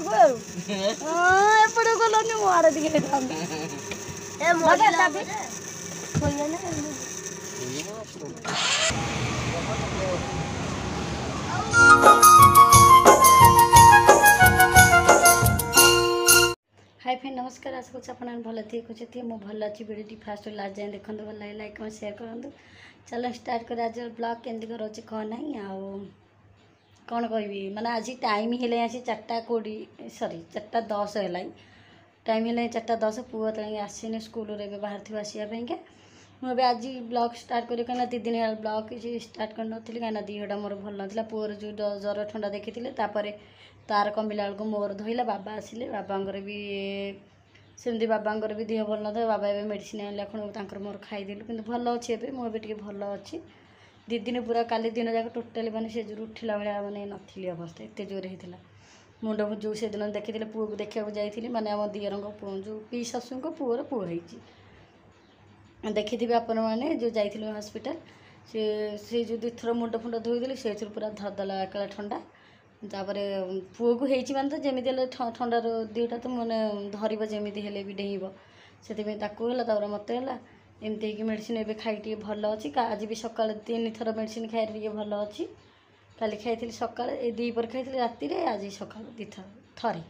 एपटे गलनी मो आड़े टिके हाय फ्रेंड नमस्कार आशा करছি ଆପଣ ଭଲ ଥିବେ ମୁଁ ଭଲ ଅଛି वीडियो फास्ट लास्ट जाए देखते भल लगे लाइक कमेंट शेयर करूँ चलो स्टार्ट कर आज ब्लॉग केमती कर रोचे कौन ना आउ कौन कह माने आज टाइम है आसी 4:20 सॉरी 4:10 है टाइम है 4:10 पुआ तक आसने स्कूल रे बाहर थी आसापी के मुझे आज ब्लॉग स्टार्ट करी कहीं 2 दिन ब्लॉग किसी स्टार्ट कर नी कहीं दीहटा मोर भल ना पुअर जो जर ठंडा देखी तापर तार कमिला बेलू मोर धोला बाबा आसिले बाबांर भी सेमती बाबांर भी देह भल ना बाबा ए मेडिसिन आने खुण मोर खाईदेलु कि भल अच्छे मुझे भल अच्छी 2 दिन पूरा काली दिन जाक टोटाली मैंने से जो उठला भाया मैंने नी अवस्था एत जोर होता मुंड जो से दिन देखी पुओ को देखा जाइए मैंने आम दियर जो पी शाशु पुअर पुओ देखी आपण मैंने जो जाइए हॉस्पिटल से जो 2 थर मुंड फुंड धोईदेली से पूरा धरदेला एकाला ठंडा तापर पुओ को होती माने तो जमी ठंडार देहटा तो मैंने धर जमी हेले भी डेब से मत है एमती मेडिसिन एवं खाई भल अच्छी आज भी सका 3 थर मेडिसिन खाई भल अच्छी काली खाई सका 2 पर खाई राति आज सका 2 थर थरे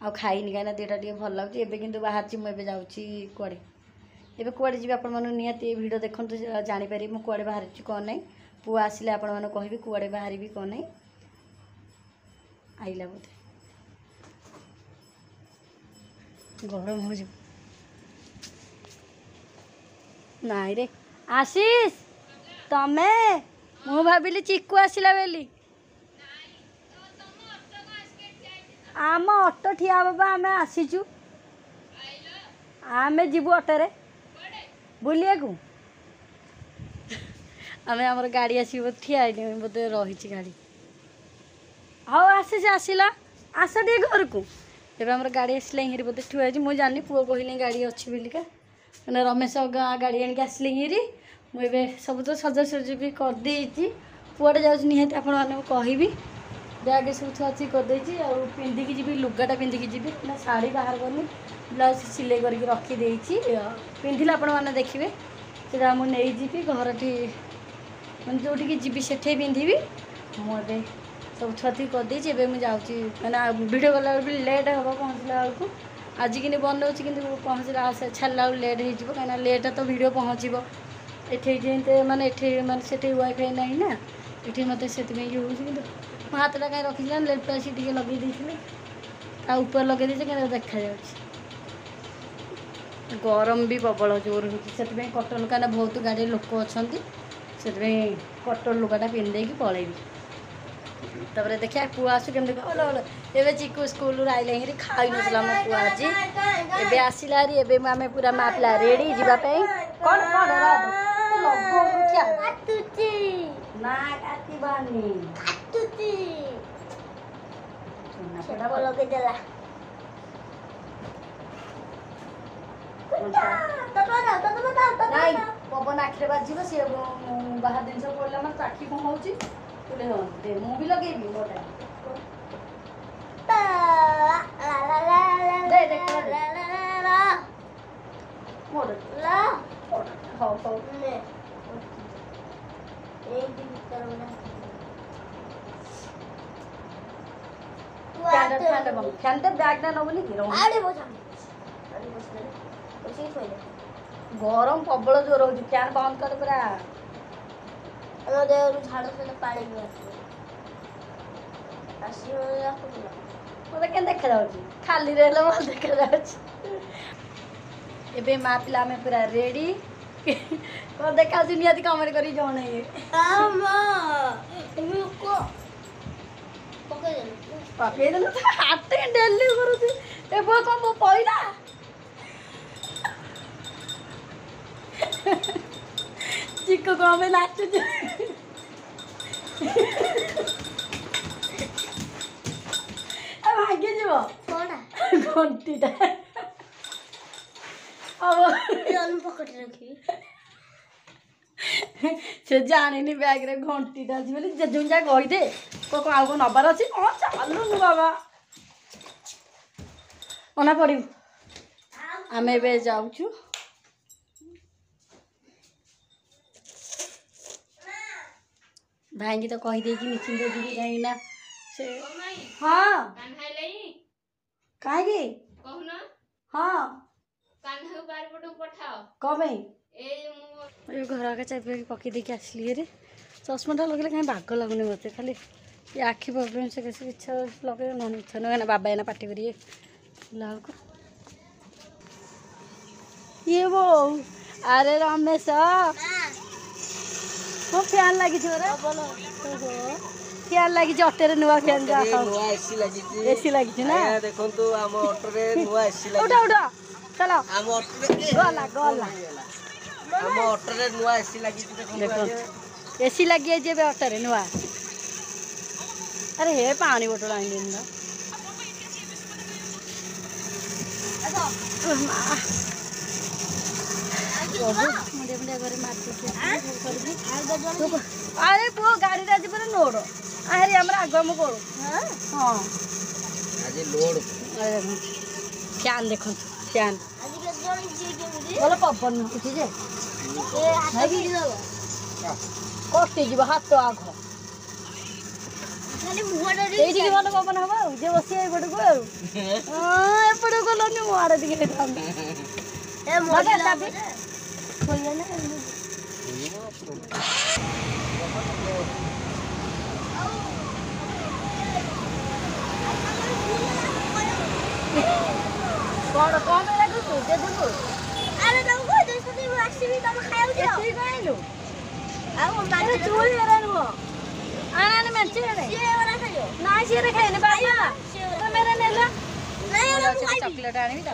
आ खाईनी कहीं देहटा टे भल लगे एवं कि बाहर मुझे जाऊँगी कड़े एवं कड़े जी आपण मैंने निहाती वीडियो देखते जापर मुझे कड़े बाहर कौन ना पुआ आसिले आपण मैंने कह कड़े बाहर कौन ना आईला बोधे गरम हो नाई रे आशीष तमे मु भाविली चिक्कू आसिला बेली आम ऑटो ठिया बाबा आम आसीचु आम जीवु ऑटो बुलिया को आम आमर गाड़ी आस ठिया बोधे रही गाड़ी हाँ आसी आसला आस टे घर को एवं आम गाड़ी आसला हिरी बोधे ठुआ मुझे जानी पुओ कहली गाड़ी अच्छी बोलिका मैंने रमेश गाड़ी आणिक आसले हिरी मुझे सब तो सजासजी भी करदे पुआटे जाऊँ निहाती आपण मैंने कहबी बैग सब थी करदे पिंधिकी जी लुगाटा पिंधिकी जी ना शाढ़ी बाहर करनी ब्लाउज सिलाई करके रखीदे पिंधिले आपण मैंने देखिए से मुझे जी घर मैंने जो जी से पिंधि मुझे सब छुआथी करदे मुझे जाऊँगी मैंने भिडियो गला भी लेट हम पहुँचला बेलू आज कि बनाऊँ कि पहुँचला छाड़ा लेट हो कहीं लेट तो भिडियो पहुँचो ये माने माने से वाईफाई ना ना ये मत से ये हो हाथटा कहीं रखी लेट आस लगे ऊपर लगे कहीं देखा गरम भी प्रबल जोर हो कटन कहीं बहुत गाड़ी लोक अच्छा से कटन लुगाटा पिंधे पलैबी तापर देखिए पुआ आसु केमती एवं चिकू स्कूल आइले हिरी खाई ना मो पुआ आज एवं आसला आम पूरा माँ पिला रेडी जावाई कौन कौन पवन आखिरे बाजी सी बाहर जिन पड़ा मतलब आखि कौन हो भी लगेबी मोटा फैन बैग ना नबनी गरम प्रबल जोर हो फैन बंद कर पूरा देहर झाड़ से पानी भी मत के देखा खाली रहा मत देखा ए माँ पिला में पूरा रेडी कौन देखा निहाती कमेंट कर जन पकईदेल हाथ डेली कर कौन पैला चिक्कू कौन में नाचु भाग्य जीव घंटीटा पकड़ रखी से जानी बैग रे घंटीटा अच्छी बोली जेजू जा कहीदे कौन आउ नबार अच्छी कौन चालू बाबा ଅନା ପଡ଼ିବୁ ଆମେ ଏବେ ଯାଉଛୁ ଭାଇଙ୍କି ତ କହିଦେଇକି ନିଶ୍ଚିନ୍ତ ଯିବି କାହିଁକି ନା ସେ ହଁ କାହିଁକି ହଁ କ'ଣ ପାଇଁ ଏ ଘର ଆଗେ ଚାବି ପକେଇ ଦେଇକି ଆସିଲି ହେରି ଚଷମାଟା ଲଗେଇଲେ କାହିଁ ବାଗ ଲାଗୁନି ମୋତେ ଖାଲି ये आखि प्रोब्लेम से कैसे इच्छा लगे नन इच्छा ना बाबा एना पार्टी करिए लाउक ये वो अरे रमेश वो फैन लगी रे फैन लगी अटे नुआ फैन एसी लगी ना देखो आम अटोरे नुआ एसी लगी उठा उठा चलो आम अटोरे गला गला आम अटोरे नुआ एसी लगी देखो एसी लगी है जे अटोरे नुआ अरे हे पानी बोतल आई मुंडे मुंडे घरे अरे पुओ गाड़ी आज पूरा लोड अरे आम आग मु करू हाँ आज लोड फैन देख फैन भल पवन उठी जे कटिज हाथ आघ ये भल पवन हम जे बस एपट को एपट गलनि मो आड़े दिखे कौन कौन लगू तू दे देबो अरे तुम को दे सदी आसीबी तुम खाइउ जाओ एसी गइलु आ वो मारे चोरी रे नो आना ने मच्छी रे ये वाला खाइयो ना से रे खाइने बाबा तो मेरे नेला नहीं वाला चॉकलेट आनी ता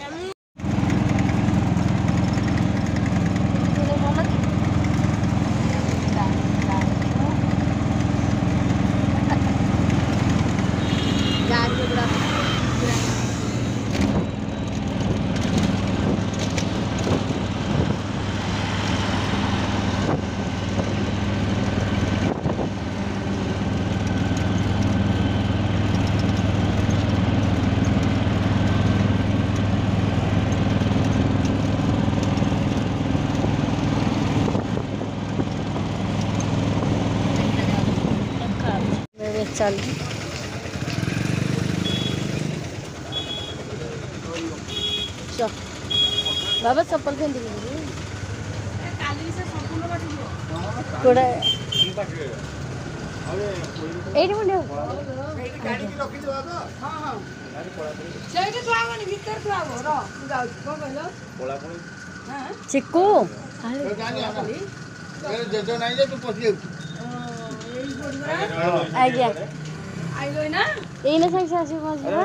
चल बाबा चप्पल पिंधि कोड़ा एडी मुंडे गाड़ी की रखी दवा तो हां हां सेठी थुआवनी भीतर थुआवो र जाउ को कहलो बोला कोन हां चिक्कू अरे जानी मेरे जेजो नहीं जे तू पसी आज्ञा आइलो ना एने संग आसी बसबा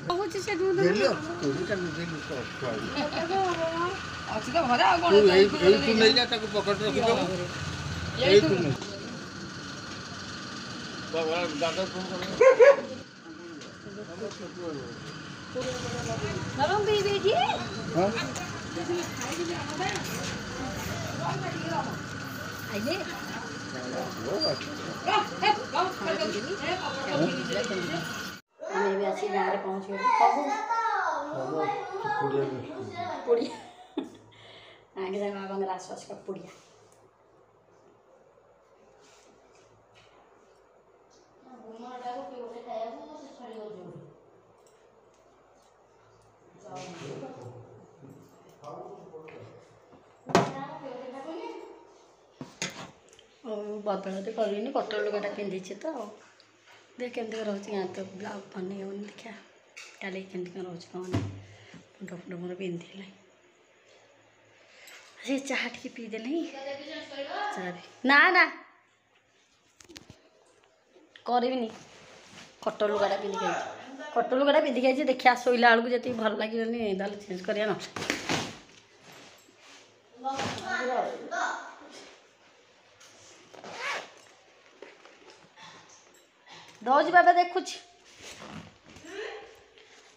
बहुत से दूध देलियो तू का देलु तो अछि तो घरे आ कोन एई तू नहीं जा ताको पकड़ रखि दो एई तू बाबा दादा फोन कर नरम बेबी जी हां आइले भी अच्छी गाँव पहुँच गए पुड़िया आगे जाए बाबा आसपास का पुड़िया बदल तो कल कटर लुगाटा पिंधि तो देख केमती रोचे गाँ तो ब्लाउज बन देखा काली केमती रोचे कौन फुट फुट मोर पिंधि से चाह टी पीदेली चाह ना ना करी कटर लुगाटा पिंधिक कटर लुगाटा पिंधिक आई देखिए शोला बेलू जी भल लगे चेंज करा ना दौज बाबा देखुच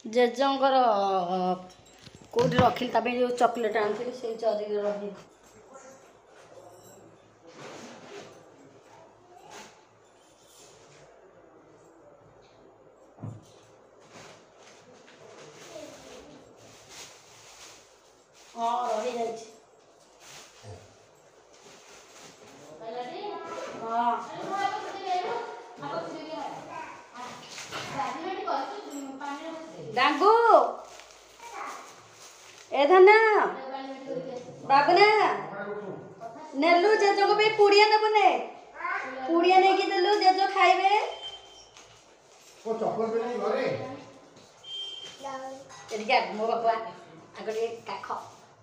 जेजंकर कौटी रखिली जो चॉकलेट आनी से जरी रही डांगू ए धना बाबना नेलु जेजो को भी पुड़िया न बने पुड़िया नहीं की देलु जेजो खाइबे ओ चॉकलेट भी नहीं घरे एडी के मो बाबा आगरे काख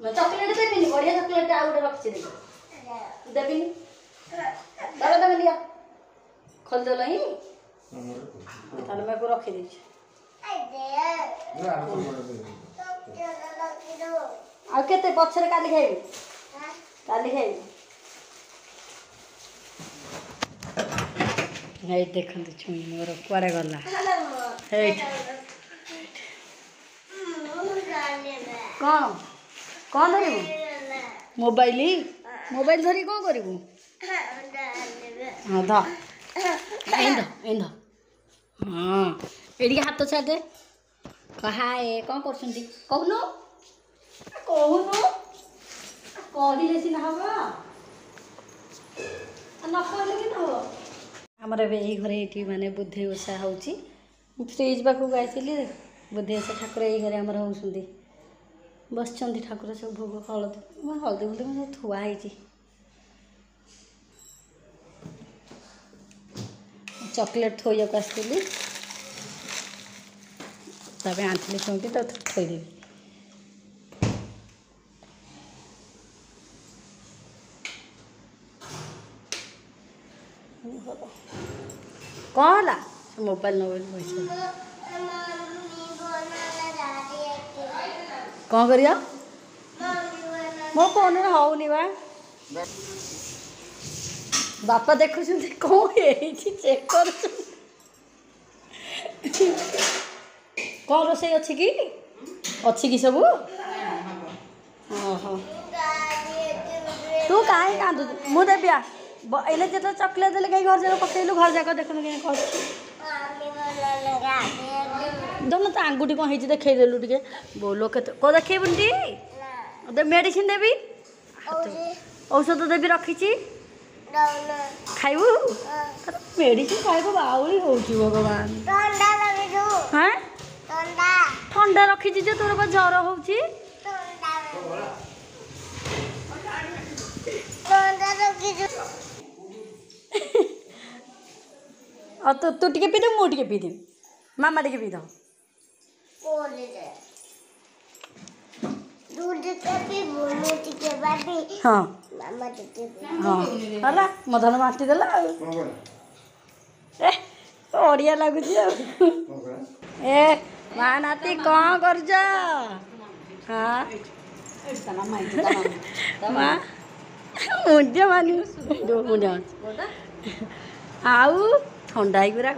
मैं चॉकलेट देबिनी बढ़िया चॉकलेट आ उडे रखछि दे देबिनी बाबा दम लिया खोल दे लई ताने मैं को रखि दै छी आ केते पछरे काली खाइबे काली खाइबे नहीं देखते छुई मोर कुआड़े गला कौन कौन धरबू मोबाइल मोबाइल धरी कौन करू हाँ ध इंद हाँ एड़ी हाथ छाड़ दे हाय कौन कर कहून कहून कहले सीना हम न कहले कि हम आमर ए घरे ये माने बुद्धि ओषा हो फ्रिज पाखक आईली बुद्धि ओषा ठाकुर ये घरे आमर होती बस ठाकुर सब भोग हलदी हलदी फुलदी मैं थुआई चॉकलेट थोक आसती आनी चौकी तो थोदेवी कौन है मोबाइल नोबाइल पैसा कौन करिया मो फोन होनी बा बापा देखु कौन है चेक कर कौन रोसे अच्छी कि सब तू कहीं कांदु मु देविया एले जो चॉकलेट देले कहीं घर जाक पकड़लु घर जाक देखु कहीं दम तो आंगुठी कौन है देखदेलु टे बोलो के कौ देखबुनि टी मेडिसिन देवी औषध देवी रखी खाइबू मेडिसिन खाइबू बाउली हो भगवान हाँ ठंडा रखी तोर बा ज्वर हो तू तू टे पीदे मुझे पीदे मामा टे पीद हाँ हाँ मधन बाटी देला बढ़िया लगुच ए माँ नाती कौन कर हाँ माँ मुझे मानी मुझे आउ ठंडा गुरा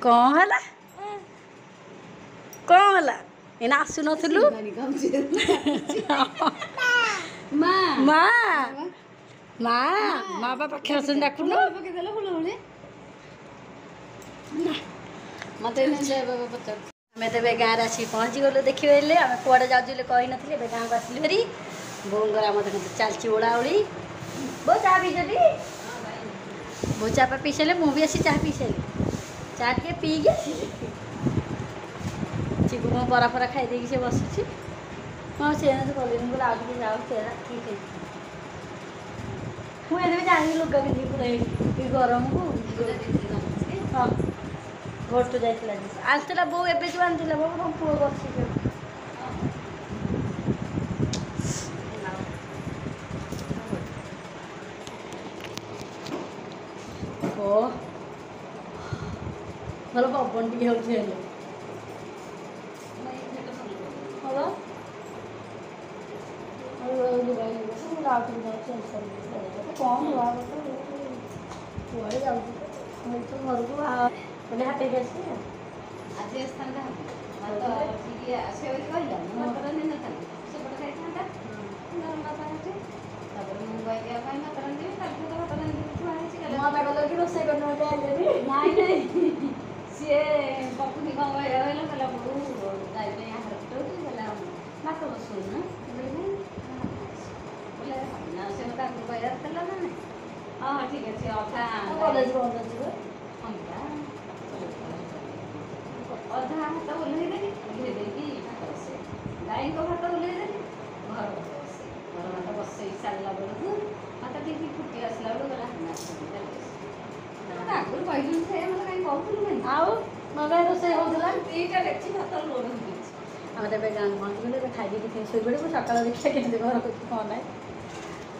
कौन है कौन है एना आसु नथुलु माँ माँ माँ माँ बापा खेल सुन डाकुन मत आम तो गाँव आसी पहुँची गलु देखिए आम कौड़े जाऊँ कही नी गाँव को आसलु भारी बोर आम देखते चलती ओड़ाओड़ी बो चाह पीछे बो चापा पी सारे मुझे आसी चाह पी सारे चाह टे पीक चिकू मो बरा फरा खाई से बसुची हाँ से कल बोले आगे जाऊ ठीक है मुझे भी जानी लुगा पिंधि पूरा गरम को हाँ घोट जाइला आसला बो एबे जो आनी बो मो पुओ बस भल पवन टी हो कौन हुआ कुआड़े जाऊँ घर को बोले हाथ रोसे सी पकुनी कौन कहला मात बसू ना हाँ ठीक है कॉलेज बंद अच्छे ଅଧା ଭାତ ଓହ୍ଲେଇଦେଲି, ଓହ୍ଲେଇ ଦେଇକି ଭାତ ବସେଇ ଗାଈଙ୍କ ଭାତ ଓହ୍ଲେଇଦେଲି, ଘର ଭାତ ବସେଇ ଘର ଭାତ ବସେଇ ସାରିଲା ବେଳକୁ ଭାତ ଟିକେ ଫୁଟି ଆସିଲା ବେଳକୁ ଗଲା ଆଗରୁ କହିଲି ମୋତେ କାହିଁ କହୁଥିଲୁ ନାହିଁ ଆଉ ନଗା ରୋଷେଇ ହେଉଥିଲା ଦୁଇଟା ଡେକ୍ଚି ଭାତ ଲୋଡ଼ ହେଇଯାଇଛି। ଆମେ ତେବେ ଗାଁ ପହଞ୍ଚିଗଲେ ଏବେ ଖାଇଦେଇକି ଶୋଇପଡ଼ିବୁ ସକାଳ ଦେଖିବା କେମିତି ଘର କରୁଛୁ କ'ଣ ନାହିଁ।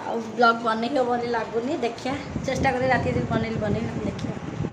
ଆଉ ବ୍ଲଗ୍ ବନେଇ ହେବ ବୋଲି ଲାଗୁନି ଦେଖିବା ଚେଷ୍ଟା କରି ରାତିରେ ବନେଇଲି ଦେଖିବା।